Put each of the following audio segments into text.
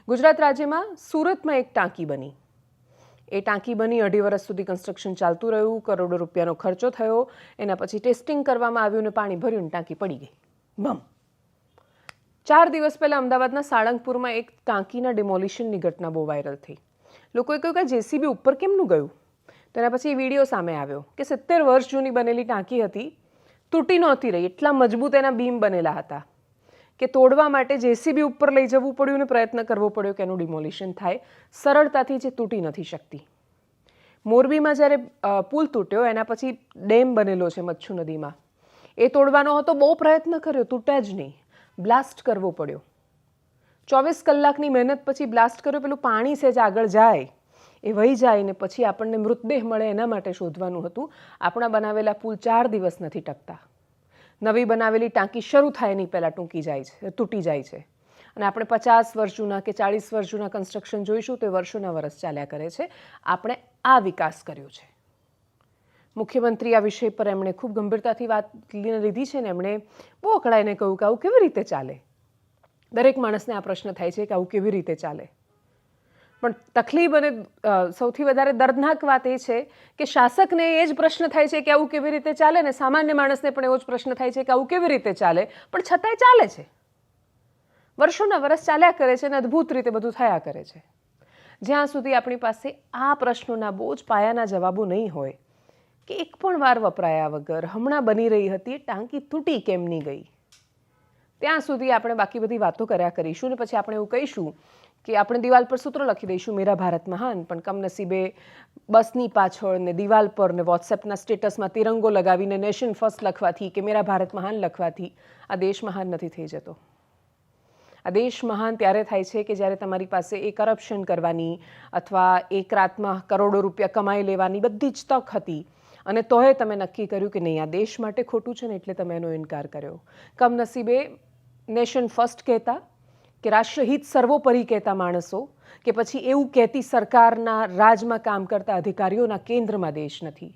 ગુજરાત રાજ્યમાં સુરતમાં એક ટાંકી બની. એ ટાંકી બની 2.5 વર્ષ સુધી કન્સ્ટ્રક્શન ચાલતું રહ્યું, કરોડો રૂપિયાનો ખર્ચો થયો. એના પછી ટેસ્ટિંગ કરવામાં આવ્યું ને પાણી ભર્યું ને ટાંકી પડી ગઈ. બમ. 4 દિવસ પહેલાં અમદાવાદના સાળંગપુરમાં એક ટાંકીના ડિમોલિશનની ઘટના બહુ વાયરલ થઈ. લોકોએ કહ્યું કે જેસીબી ઉપર કેમનું ગયું? તેના પછી એ વિડીયો સામે આવ્યો કે 70 વર્ષ જૂની બનેલી ટાંકી હતી, તૂટી નહોતી રહી, એટલા મજબૂત એના બીમ બનેલા હતા કે તોડવા માટે જેસીબી ઉપર લઈ જવું પડ્યું ને પ્રયત્ન કરવો પડ્યો કે એનું ડિમોલિશન થાય. સરળતાથી જે તૂટી નથી શકતી. મોરબીમાં જ્યારે પુલ તૂટ્યો એના પછી ડેમ બનેલો છે મચ્છુ નદીમાં, એ તોડવાનો હતો, બહુ પ્રયત્ન કર્યો, તૂટ્યા જ નહીં, બ્લાસ્ટ કરવો પડ્યો. 24 કલાકની મહેનત પછી બ્લાસ્ટ કર્યો. પેલું પાણી છે જે આગળ જાય એ વહી જાય ને પછી આપણને મૃતદેહ મળે એના માટે શોધવાનું હતું. આપણા બનાવેલા પુલ 4 દિવસ નથી ટકતા. નવી બનાવેલી ટાંકી શરૂ થાય નહીં પહેલાં તૂટી જાય છે. અને આપણે 50 વર્ષ જૂના કે 40 વર્ષ જૂના કન્સ્ટ્રક્શન જોઈશું તો એ વર્ષોના વર્ષ ચાલ્યા કરે છે. આપણે આ વિકાસ કર્યો છે. મુખ્યમંત્રી આ વિષય પર એમણે ખૂબ ગંભીરતાથી વાત લીધી છે ને એમણે બહુ અકળાઈને કહ્યું કે આવું કેવી રીતે ચાલે? દરેક માણસને આ પ્રશ્ન થાય છે કે આવું કેવી રીતે ચાલે? પણ તકલીફ અને સૌથી વધારે દર્દનાક વાત એ છે કે શાસકને એ જ પ્રશ્ન થાય છે કે આવું કેવી રીતે ચાલે, ને સામાન્ય માણસને પણ એવો જ પ્રશ્ન થાય છે કે આવું કેવી રીતે ચાલે, પણ છતાંય ચાલે છે. વર્ષોના વર્ષ ચાલ્યા કરે છે અને અદ્ભુત રીતે બધું થયા કરે છે. જ્યાં સુધી આપણી પાસે આ પ્રશ્નોના બહુ જ પાયાના જવાબો નહીં હોય કે એક પણ વાર વપરાયા વગર હમણાં બની રહી હતી ટાંકી તૂટી કેમ નહીં ગઈ, ત્યાં સુધી આપણે બાકી બધી વાતો કર્યા કરીશું ને પછી આપણે એવું કહીશું કે આપણે દિવાલ પર સૂત્રો લખી દઈશું મેરા ભારત મહાન, પણ કમનસીબે બસની પાછળ ને દિવાલ પર ને વોટ્સએપના સ્ટેટસમાં તિરંગો લગાવીને નેશન ફર્સ્ટ લખવાથી કે મેરા ભારત મહાન લખવાથી આ દેશ મહાન નથી થઈ જતો. આ દેશ મહાન ત્યારે થાય છે કે જ્યારે તમારી પાસે એ કરપ્શન કરવાની અથવા એક રાતમાં કરોડો રૂપિયા કમાઈ લેવાની બધી જ તક હતી અને તોય તમે નક્કી કર્યું કે નહીં, આ દેશ માટે ખોટું છે ને એટલે તમે એનો ઇનકાર કર્યો. કમનસીબે નેશન ફર્સ્ટ કહેતા કે રાષ્ટ્રહિત સર્વોપરી કહેતા માણસો કે પછી એવું કહેતી સરકારના રાજમાં કામ કરતા અધિકારીઓના કેન્દ્રમાં દેશ નથી.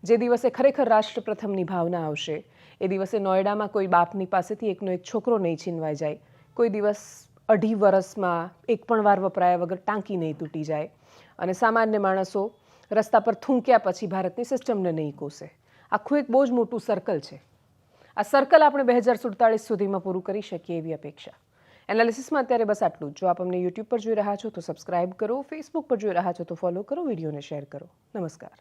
જે દિવસે ખરેખર રાષ્ટ્ર પ્રથમની ભાવના આવશે એ દિવસે નોયડામાં કોઈ બાપની પાસેથી એકનો એક છોકરો નહીં છીનવાઈ જાય, કોઈ દિવસ 2.5 વર્ષમાં એક પણ વાર વપરાયા વગર ટાંકી નહીં તૂટી જાય અને સામાન્ય માણસો રસ્તા પર થૂંક્યા પછી ભારતની સિસ્ટમને નહીં કોસે. આખું એક બહુ જ મોટું સર્કલ છે. આ સર્કલ આપણે 2047 સુધીમાં પૂરું કરી શકીએ એવી અપેક્ષા. એનાલિસિસમાં અત્યારે બસ આટલું જ. જો આપ અમને યુટ્યુબ પર જોઈ રહ્યા છો તો સબસ્ક્રાઇબ કરો, ફેસબુક પર જોઈ રહ્યા છો તો ફોલો કરો, વિડીયોને શેર કરો. નમસ્કાર.